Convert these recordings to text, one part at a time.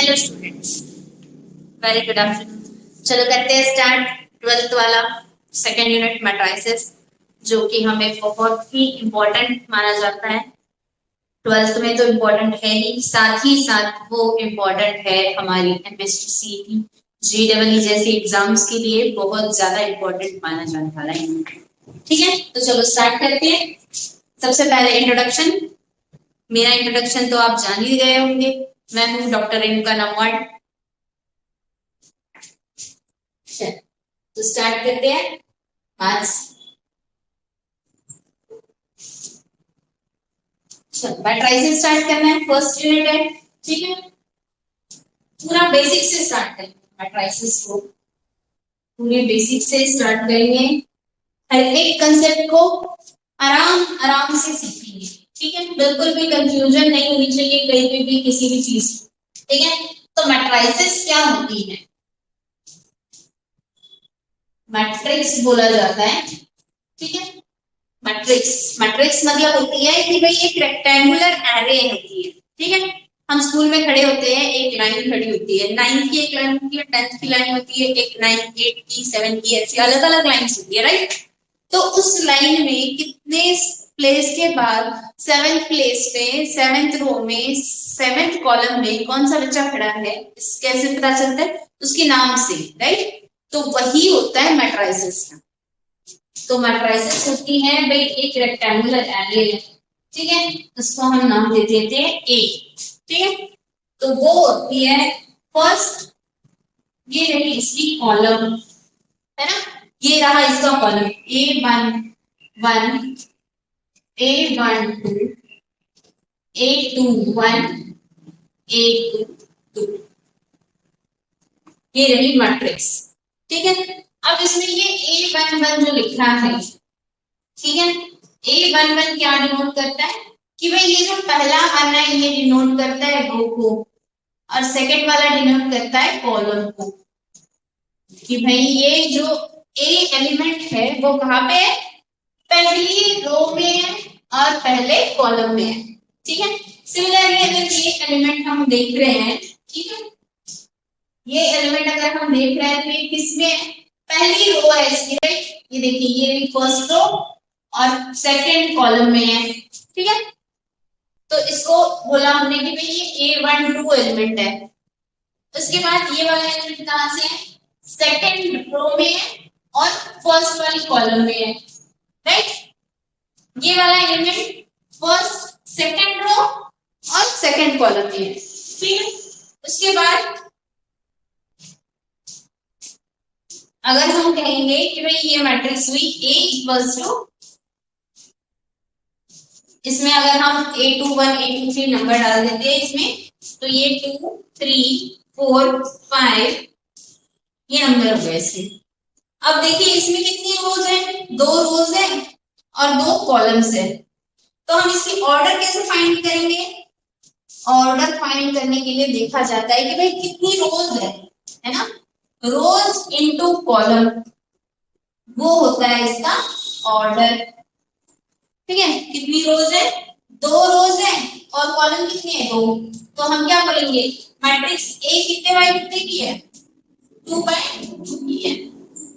Hello students, very good afternoon. चलो करते हैं स्टार्ट 12th वाला सेकेंड यूनिट मैट्राइसेस, जो कि हमें बहुत ही इम्पोर्टेंट माना जाता है। 12th में तो इम्पोर्टेंट है ही, साथ ही साथ वो इम्पोर्टेंट है हमारी एमएसटी सीईटी जेईई जैसे एग्जाम्स के लिए बहुत ज्यादा इम्पोर्टेंट माना जाने वाला है। ठीक है, तो चलो स्टार्ट करते हैं। सबसे पहले इंट्रोडक्शन। मेरा इंट्रोडक्शन तो आप जान ही गए होंगे। मैं हूँ डॉक्टर रेणुका नमवाड। तो स्टार्ट करते हैं आज। मैट्राइसेस स्टार्ट करना है, फर्स्ट यूनिट है। ठीक है, पूरा बेसिक से स्टार्ट करेंगे मैट्राइसेस को, पूरे बेसिक से स्टार्ट करेंगे। हर एक कंसेप्ट को आराम आराम से सीखेंगे। ठीक है, बिल्कुल भी कंफ्यूजन नहीं होनी चाहिए कहीं पे भी किसी भी चीज। ठीक है, तो मैट्राइसेस क्या होती है? मैट्रिक्स बोला जाता है। ठीक है, मैट्रिक्स मैट्रिक्स मतलब होती है कि भाई एक रेक्टेंगुलर एरे होती है। ठीक है, हम स्कूल में खड़े होते हैं, एक लाइन खड़ी होती है, 9th की एक लाइन होती है, 10th की लाइन होती है, एक 9, 8 की, 7 की, ऐसी अलग अलग लाइन्स होती है, राइट। तो उस लाइन में कितने प्लेस के बाद 7th प्लेस पे, 7th रो में, 7th कॉलम में कौन सा बच्चा खड़ा है, कैसे पता चलता है? उसके नाम से, राइट। तो वही होता है मैट्राइसेस का। तो मैट्राइसेस होती है भाई एक रेक्टेंगुलर एरे है। ठीक है, उसको हम नाम दे देते हैं ए। ठीक है, तो वो होती है फर्स्ट, ये रही इसकी कॉलम, है ना। ये रहा इसका column A11, A12, A21, A22। ये रही मैट्रिक्स। ठीक है, अब इसमें ये A11 जो लिखा है, ठीक है, A11 क्या डिनोट करता है कि भाई ये जो पहला वन है ये डिनोट करता है रो को, और सेकंड वाला डिनोट करता है कॉलम को। कि भाई ये जो ए एलिमेंट है वो कहाँ पे है? पहली रो में है और पहले कॉलम में है। ठीक है, सिमिलरली अगर ये एलिमेंट हम देख रहे हैं, ठीक है, ये एलिमेंट अगर हम देख रहे हैं तो ये किसमें है? पहली रो है इसकी, राइट। ये देखिए, ये फर्स्ट रो और सेकंड कॉलम में है। ठीक है, तो इसको बोला हमने कि भाई ये A12 एलिमेंट है। उसके बाद ये वाला एलिमेंट कहां से है? सेकंड रो में है और फर्स्ट वाली कॉलम में है, राइट। ये वाला एलिमेंट फर्स्ट, सेकंड रो और सेकंड कॉलम में है। ठीक है, उसके बाद अगर हम कहेंगे कि भाई ये मैट्रिक्स हुई A इक्वल्स टू, इसमें अगर हम A21, A23 नंबर डाल देते हैं इसमें, तो ये 2, 3, 4, 5 ये नंबर हो गए इसके। अब देखिए इसमें कितनी रोज है? 2 रोज है और 2 कॉलम्स है। तो हम इसकी ऑर्डर कैसे फाइंड करेंगे? ऑर्डर फाइंड करने के लिए देखा जाता है कि भाई कितनी रोज है ना, रोज इनटू कॉलम, वो होता है इसका ऑर्डर। ठीक है, कितनी रोज है? 2 रोज है और कॉलम कितने हैं? 2। तो हम क्या करेंगे, मैट्रिक्स ए कितने बाय कितने की है? 2/2 की है।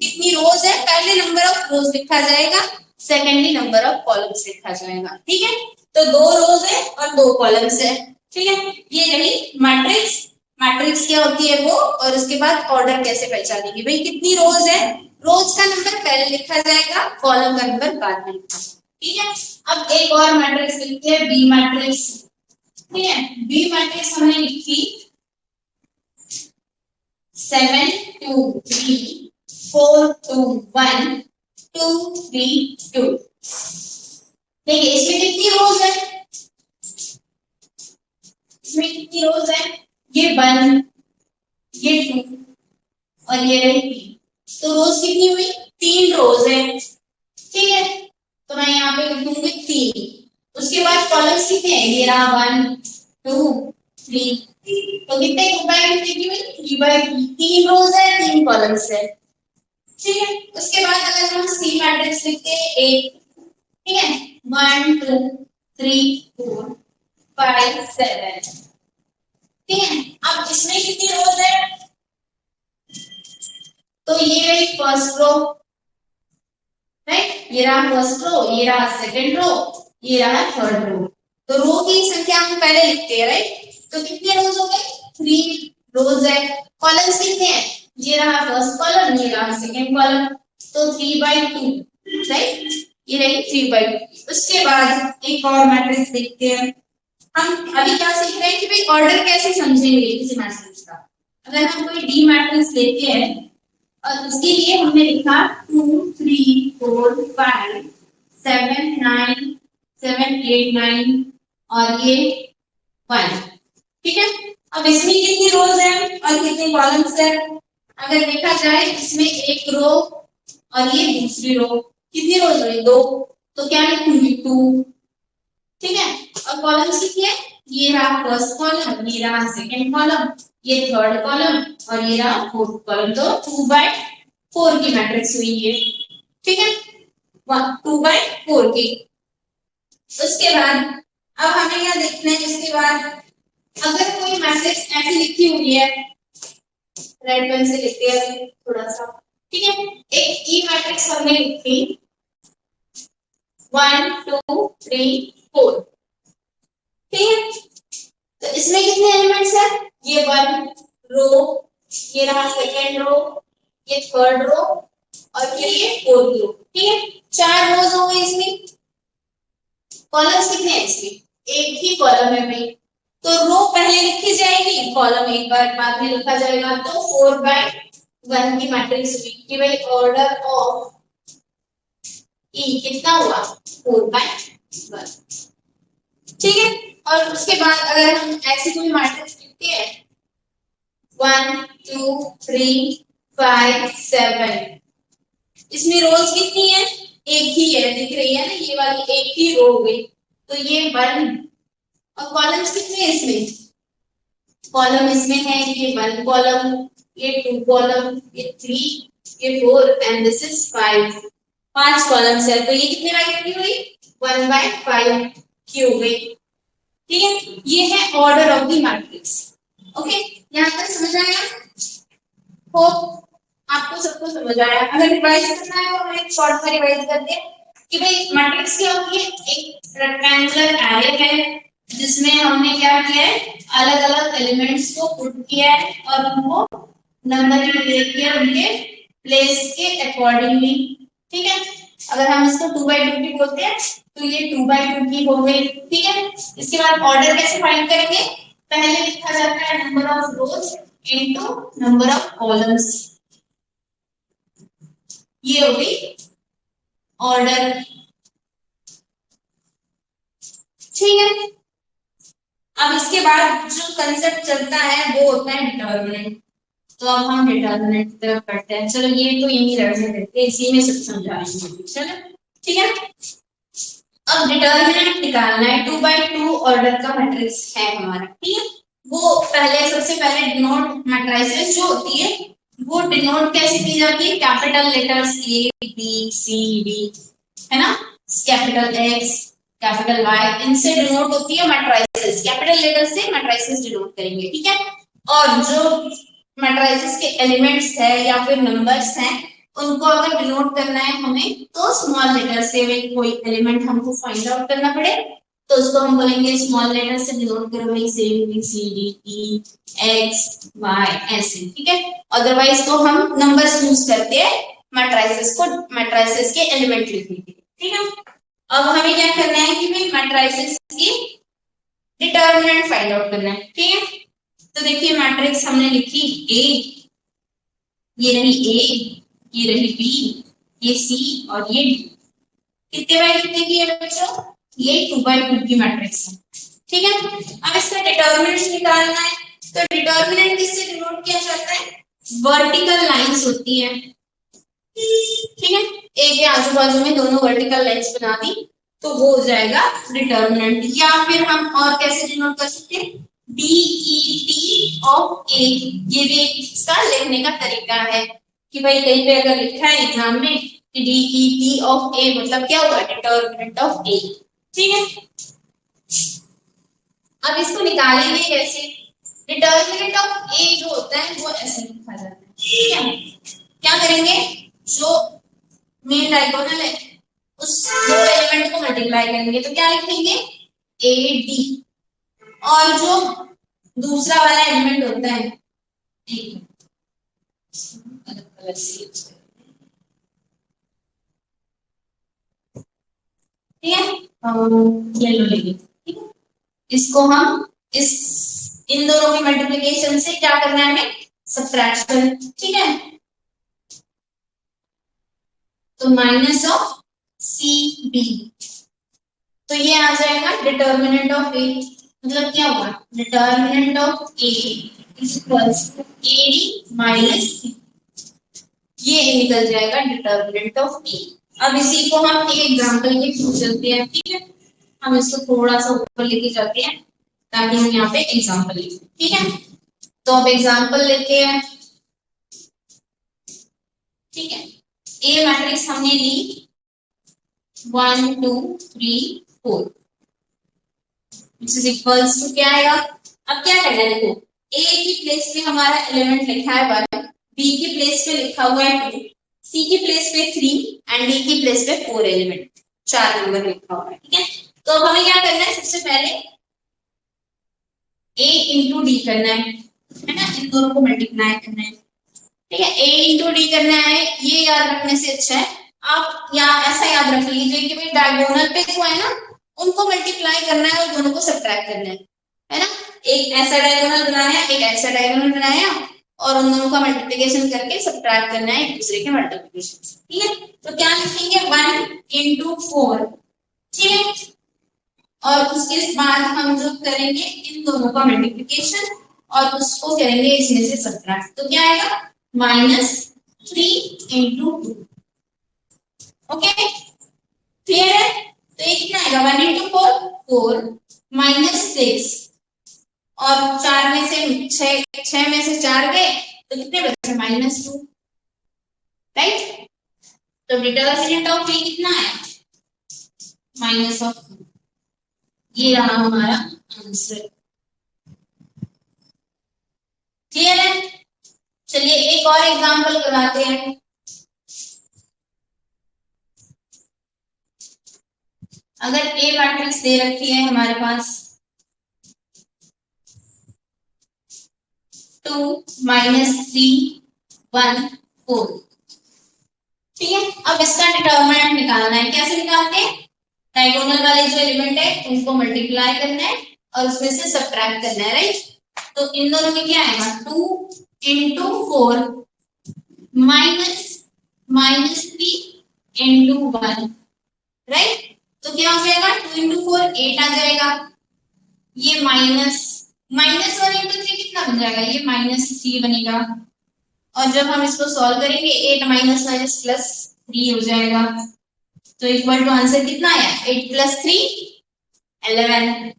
कितनी रोज है? पहले नंबर ऑफ रोज लिखा जाएगा, सेकेंडली नंबर ऑफ कॉलम्स लिखा जाएगा। ठीक है, तो 2 रोज है और 2 कॉलम्स है। ठीक है, ये रही मैट्रिक्स। मैट्रिक्स क्या होती है वो, और उसके बाद ऑर्डर कैसे पहचानेंगे, भाई कितनी रोज है, रोज का नंबर पहले लिखा जाएगा, कॉलम का नंबर बाद में लिखा जाएगा। ठीक है, अब एक और मैट्रिक्स लिखते हैं, बी मैट्रिक्स। ठीक है, बी मैट्रिक्स हमने लिखी 7, 2, 3, 4, 2, 1, 2, 3, 2। देखिए इसमें कितनी रोज है? इसमें कितनी रोज है? ये 1, ये 2 और ये रही 3। तो रोज कितनी हुई? 3 रोज है। ठीक है, तो मैं यहाँ पे लिख दूंगी 3। उसके बाद कॉलम्स कितने हैं? ये रहा 1, 2, 3। तो कितने 2/3 की हुई? 3/3। 3 रोज है, 3 कॉलम्स है। ठीक है, उसके बाद अगर हम सी मैट्रिक्स लिखते हैं 8, ठीक है, 1, 2, 3, 4, 5, 7। ठीक है। अब इसमें कितनी रोज है, तो ये रही फर्स्ट रो, राइट, ये रहा फर्स्ट रो, ये रहा सेकंड रो, ये रहा थर्ड रो। तो रो की संख्या हम पहले लिखते हैं, राइट। तो कितने रोज हो गए, 3 रोज है। कॉलम्स कितने हैं, ये रहा फर्स्ट कॉलम, ये रहा सेकंड कॉलम, तो 3/2, राइट, ये रही 3/2। उसके बाद एक और मैट्रिक्स देखते हैं। हम अभी क्या सीख रहे हैं कि भाई ऑर्डर कैसे समझेंगे किसी मैट्रिक्स का। अगर हम कोई डी मैट्रिक्स लेते हैं और उसके लिए हमने लिखा 2 3 4 5 7 9 7 8 9 और ये 1, ठीक है। अब इसमें कितनी रोज है और कितने कॉलम्स है, अगर देखा जाए इसमें एक रो और ये दूसरी रो, कितनी रोज हुई, 2, तो क्या लिखूंगी 2, ठीक है। और कॉलम्स कितने हैं, ये रहा फर्स्ट कॉलम, ये रहा सेकंड कॉलम, ये थर्ड कॉलम और ये रहा फोर्थ कॉलम, तो 2/4 की मैट्रिक्स हुई ये, ठीक है, 2/4 की। उसके बाद अब हमें क्या देखना है, इसके बाद अगर कोई मैट्रिक्स ऐसी लिखी हुई है, रेड पेन से लिखते हैं थोड़ा सा, ठीक है। एक ई मैट्रिक्स हमने लिखी 1 2 3 4, ठीक है। तो इसमें कितने एलिमेंट्स है, ये 1 रो, ये रहा सेकंड रो, ये थर्ड रो और फिर ये फोर्थ रो, ठीक है। 4 रोज हो गए इसमें। कॉलम्स कितने हैं इसमें, एक ही कॉलम है भाई, तो रो पहले लिखी जाएगी, कॉलम एक बार बाद में लिखा जाएगा, तो 4/1 की मैट्रिक्स हुई कि भाई ऑर्डर ऑफ ई कितना हुआ, 4/1, ठीक है। और उसके बाद अगर हम ऐसी कोई मैट्रिक्स लिखते हैं 1 2 3 5 7, इसमें रोज कितनी है, एक ही है, दिख रही है ना, ये वाली एक ही रो हो गई, तो ये 1। और कॉलम्स कितने हैं इसमें, कॉलम इसमें है ये 1 कॉलम, ये 2 कॉलम, ये 3, ये 4 एंड दिस इज 5, 5 कॉलम्स है, तो ये कितने बाय कितनी हुई, 1/5 की हो गई, ठीक है। ये है order of the matrix, okay. यहाँ तक समझ आया, होप आपको सबको समझ आया। अगर रिवाइज करना है तो हम एक शॉर्ट में रिवाइज करते हैं कि भाई मैट्रिक्स क्या होती है, एक रेक्टेंगुलर एरे है जिसमें हमने क्या किया है, अलग अलग एलिमेंट्स को पुट किया है और उनको नंबरिंग दे दिया उनके प्लेस के अकॉर्डिंगली, ठीक है। अगर हम इसको 2/2 की बोलते हैं तो ये 2/2 की हो गई, ठीक है। इसके बाद ऑर्डर कैसे फाइंड करेंगे, पहले लिखा जाता है number of rose into number of columns, ये हो गई ऑर्डर, ठीक है। अब इसके बाद जो कंसेप्ट चलता है वो होता है डिटर्मिनेंट, तो अब हम डिटर्मिनेंट की तरफ बढ़ते हैं। चलो ये तो यही रहने देते हैं, इसी में सब समझाएंगे, चलो ठीक है। अब डिटर्मिनेंट निकालना है, 2/2 ऑर्डर का मैट्रिक्स है हमारा, ठीक है। वो पहले सबसे पहले डिनोट मैट्रिसेस जो होती है वो डिनोट कैसे की जाती है, capital letters A B C D, है ना, कैपिटल एक्स कैपिटल वाई, इनसे डिनोट होती है मैट्रिसेस, कैपिटल लेटर से मैट्रिसेस डिनोट करेंगे, ठीक है। और जो मैट्रिसेस के एलिमेंट्स है या फिर नंबर्स हैं उनको अगर डिनोट करना है हमें तो स्मॉल लेटर से, कोई एलिमेंट हमको फाइंड आउट करना पड़े तो उसको हम बोलेंगे स्मॉल लेटर से डिनोट करो, भाई से B C D E X Y ऐसे, ठीक है। अदरवाइज तो हम नंबर्स यूज करते हैं मैट्रिसेस को, मैट्रिसेस के एलिमेंट लिखने के लिए, ठीक है। अब हमें क्या करना है कि भाई मैट्रिसेस की डिटर्मिनेंट फाइंड आउट करना है, ठीक है। तो देखिए मैट्रिक्स हमने लिखी ए, ये रही ए, ये रही बी, ये सी और ये डी, कितने बाय कितने की है बच्चों, ये 2/2 की मैट्रिक्स है, ठीक है। अब इसका डिटर्मिनेंट निकालना है, तो डिटर्मिनेंट किससे डिनोट किया जाता है, वर्टिकल लाइंस होती है, ठीक है। ए के आजू बाजू में दोनों वर्टिकल लाइंस बना दी तो वो हो जाएगा डिटर्मिनेंट, या फिर हम और कैसे डिनोट कर सकते हैं, DET ऑफ ए, ये भी इसका लिखने का तरीका है कि भाई कहीं पे अगर लिखा है एग्जाम में कि DET ऑफ ए मतलब क्या होगा, डिटर्मिनेंट ऑफ ए, ठीक है। अब इसको निकालेंगे कैसे, डिटर्मिनेंट ऑफ ए जो होता है वो ऐसे लिखा जाता है, ठीक है। क्या करेंगे, जो मेन डायगोनल है उस दो एलिमेंट को मल्टीप्लाई करेंगे तो क्या लिखेंगे ए डी, और जो दूसरा वाला एलिमेंट होता है अलग अलग से, ठीक है, ये लो लेंगे, ठीक है। इसको हम इस इन दोनों की मल्टीप्लिकेशन से क्या करना है हमें, सब्ट्रैक्शन, ठीक है। तो माइनस ऑफ सी बी, तो ये आ जाएगा डिटर्मिनेंट ऑफ ए, मतलब क्या होगा, determinant of A is equals to A D minus C, ये निकल जाएगा डिटर्मिनेंट ऑफ ए। अब इसी को हम एक एग्जांपल के थ्रू चलते हैं, ठीक है। हम इसको थोड़ा सा ऊपर लेके जाते हैं ताकि हम यहाँ पे एग्जांपल लिखें, ठीक है। तो अब एग्जांपल लेते हैं, ठीक है। ए मैट्रिक्स हमने ली 1 2 3 4 which is equals to क्या आएगा, अब क्या करना है, देखो ए की प्लेस पे हमारा एलिमेंट लिखा है 1, बी की प्लेस पे लिखा हुआ है 2, सी की प्लेस पे 3 एंड डी की प्लेस पे 4 एलिमेंट, 4 नंबर लिखा हुआ है, ठीक है। तो अब हमें क्या करना है, सबसे पहले a इंटू डी करना है ना, इन दोनों को मल्टीप्लाई करना है, ठीक है। a इंटू डी करना है, ये याद रखने से अच्छा है आप या ऐसा याद रख लीजिए कि भाई डायगोनल पे जो है ना उनको मल्टीप्लाई करना है और दोनों को सब्ट्रैक्ट करना है ना। एक ऐसा डायगोनल बनाया, एक ऐसा डायगोनल बनाया और उन दोनों का मल्टीप्लिकेशन करके सब्ट्रैक्ट करना है एक दूसरे के मल्टीप्लिकेशन से, ठीक है। तो क्या लिखेंगे 1 इंटू 4, ठीक है। और उसके बाद हम जो करेंगे इन दोनों का मल्टीप्लिकेशन और उसको करेंगे इसमें से सब्ट्रैक्ट, तो क्या आएगा -3 इंटू 2, ओके क्लियर है। तो ये कितना आएगा 1 इंटू 4 4 -6 और 4 में से 6 में से 4 गए तो कितने बचे -2, राइट। तो डिटर्मिनेंट ऑफ ए कितना है माइनस ऑफ, ये रहा हमारा आंसर, क्लियर है। चलिए एक और एग्जांपल करवाते हैं। अगर ए मैट्रिक्स दे रखी है हमारे पास 2 -3 1 4, ठीक है। अब इसका डिटर्मिनेंट निकालना है, कैसे निकालते हैं, डायगोनल वाले जो एलिमेंट है उनको मल्टीप्लाई करना है और उसमें से सब्ट्रैक्ट करना है, राइट। तो इन दोनों में क्या आएगा 2 इंटू 4 -3 इंटू 1, राइट। तो क्या हो जाएगा 2 इंटू 4 8 आ जाएगा, ये -1 इंटू 3 कितना बन जाएगा, ये -3 बनेगा। और जब हम इसको सॉल्व करेंगे 8 माइनस माइनस प्लस 3 हो जाएगा, तो इक्वल टू आंसर कितना आया 8 प्लस 3 11,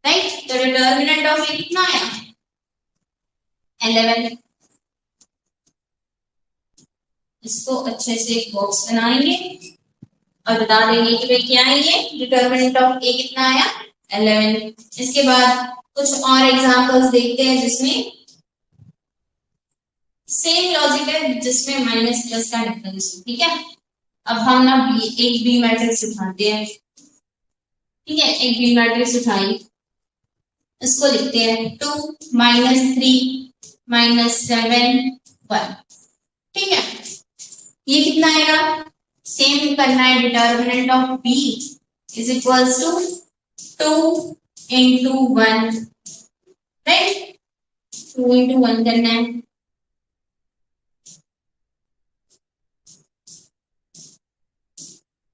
राइट। तो डिटर्मिनेंट ऑफ ए कितना आया 11। इसको अच्छे से एक बॉक्स बनाएंगे और बता देंगे कि भाई क्या है ये डिटर्मिनेंट ऑफ ए कितना आया 11। इसके बाद कुछ और एग्जांपल्स देखते हैं जिसमें सेम लॉजिक है, जिसमें माइनस प्लस का डिफरेंस, ठीक है। अब हम ना एक बी मैट्रिक्स उठाते हैं, ठीक है। एक बी मैट्रिक्स उठाई, इसको लिखते हैं 2 -3 -7 1, ठीक है। ये कितना आएगा, सेम करना है, determinant of B is equals to 2 into 1, right. 2 into 1 करना है,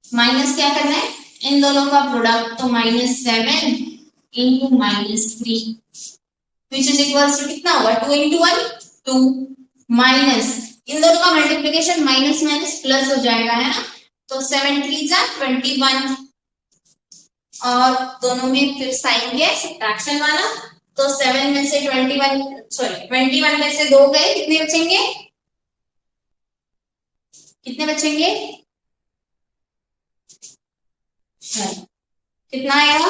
माइनस क्या करना है इन दोनों का प्रोडक्ट, तो -7 into -3 which is equals to कितना होगा 2 इंटू 1 2 माइनस इन दोनों का मल्टीप्लिकेशन माइनस माइनस प्लस हो जाएगा, है ना। तो 7 3 जा 21 और दोनों में फिर साइन है सब्ट्रैक्शन वाला, तो 7 में से 21 में से 2 गए, कितने बचेंगे, कितने बचेंगे, कितना आएगा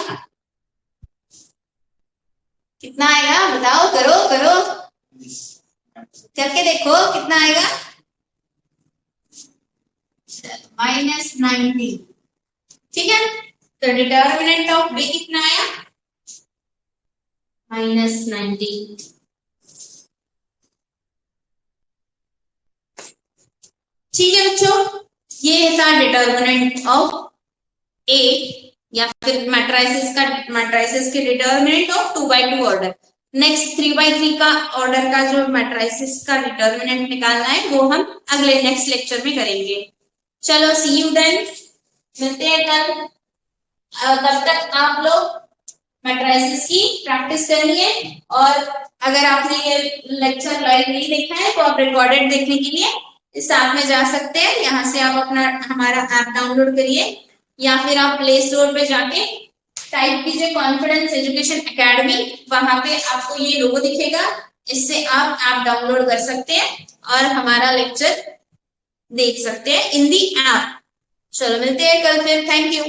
कितना आएगा बताओ, करो करो, करके देखो कितना आएगा। -90। ठीक है, तो डिटर्मिनेंट ऑफ बी कितना आया, -90। ठीक है बच्चों, ये था डिटर्मिनेंट ऑफ ए, या फिर मैट्राइसिस के डिटर्मिनेंट ऑफ 2/2 ऑर्डर। नेक्स्ट 3/3 का ऑर्डर का जो मैट्राइसिस का डिटर्मिनेंट निकालना है वो हम अगले नेक्स्ट लेक्चर में करेंगे। चलो सी यू देन, मिलते हैं कल। तब तक आप लोग मैट्राइसिस की प्रैक्टिस करिए, और अगर आपने ये लेक्चर लाइव नहीं देखा है तो आप रिकॉर्डेड देखने के लिए इस ऐप में जा सकते हैं। यहाँ से आप अपना हमारा ऐप डाउनलोड करिए, या फिर आप प्ले स्टोर पे जाके टाइप कीजिए कॉन्फिडेंस एजुकेशन एकेडमी, वहां पे आपको ये लोगो दिखेगा, इससे आप ऐप डाउनलोड कर सकते हैं और हमारा लेक्चर देख सकते हैं इन दी ऐप। चलो मिलते हैं कल फिर, थैंक यू।